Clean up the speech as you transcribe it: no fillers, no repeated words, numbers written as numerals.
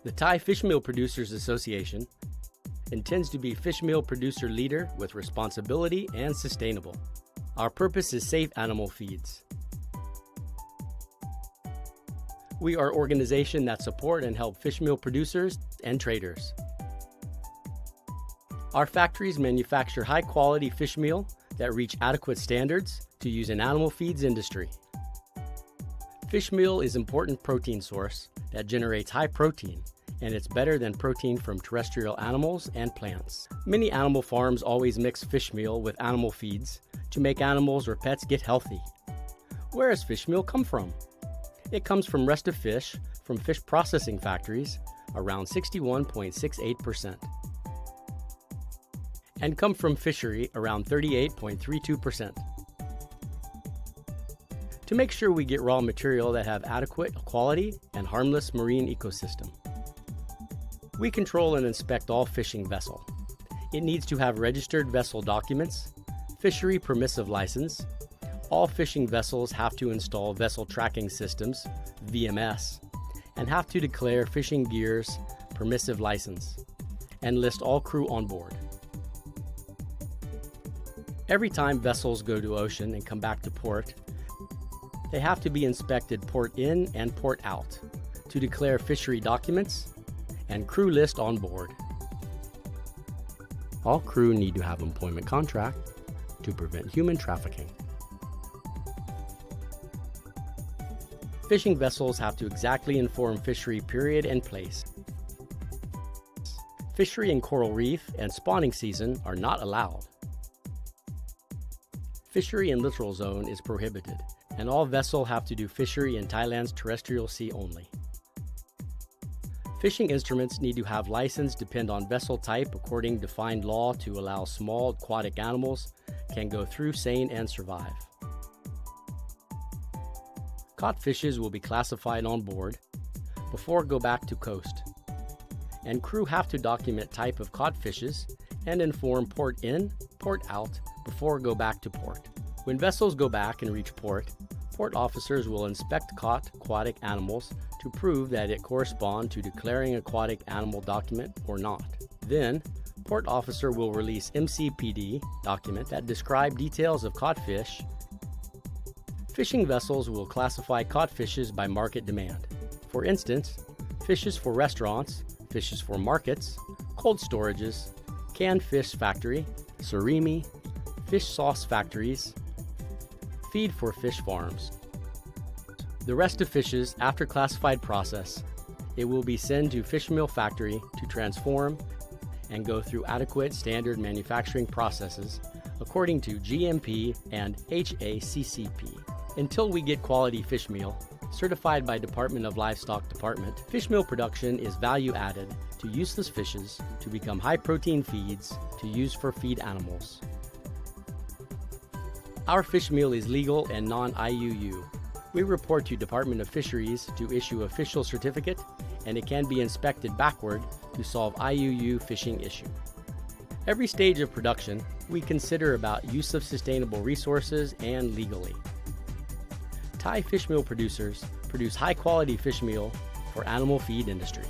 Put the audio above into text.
The Thai Fishmeal Producers Association intends to be fish meal producer leader with responsibility and sustainable. Our purpose is safe animal feeds. We are an organization that support and help fish meal producers and traders. Our factories manufacture high-quality fish meal that reach adequate standards to use in animal feeds industry. Fish meal is an important protein source that generates high protein, and it's better than protein from terrestrial animals and plants. Many animal farms always mix fish meal with animal feeds to make animals or pets get healthy. Where does fish meal come from? It comes from rest of fish from fish processing factories, around 61.68%, and come from fishery, around 38.32%. To make sure we get raw material that have adequate quality and harmless marine ecosystem, we control and inspect all fishing vessel. It needs to have registered vessel documents, fishery permissive license. All fishing vessels have to install vessel tracking systems, VMS, and have to declare fishing gears permissive license, and list all crew on board. Every time vessels go to ocean and come back to port, they have to be inspected port in and port out to declare fishery documents and crew list on board. All crew need to have employment contract to prevent human trafficking. Fishing vessels have to exactly inform fishery period and place. Fishery in coral reef and spawning season are not allowed. Fishery in littoral zone is prohibited, and all vessels have to do fishery in Thailand's terrestrial sea only. Fishing instruments need to have license depend on vessel type according to defined law to allow small aquatic animals can go through seine and survive. Caught fishes will be classified on board before go back to coast, and crew have to document type of caught fishes and inform port in, port out before go back to port. When vessels go back and reach port, port officers will inspect caught aquatic animals to prove that it corresponds to declaring aquatic animal document or not. Then, port officer will release MCPD document that describe details of caught fish. Fishing vessels will classify caught fishes by market demand. For instance, fishes for restaurants, fishes for markets, cold storages, canned fish factory, surimi, fish sauce factories, feed for fish farms. The rest of fishes after classified process, it will be sent to fish meal factory to transform and go through adequate standard manufacturing processes according to GMP and HACCP. Until we get quality fish meal certified by Department of Livestock Department, fish meal production is value added to useless fishes to become high protein feeds to use for feed animals. Our fish meal is legal and non-IUU. We report to Department of Fisheries to issue official certificate, and it can be inspected backward to solve IUU fishing issue. Every stage of production, we consider about use of sustainable resources and legally. Thai fish meal producers produce high-quality fish meal for animal feed industry.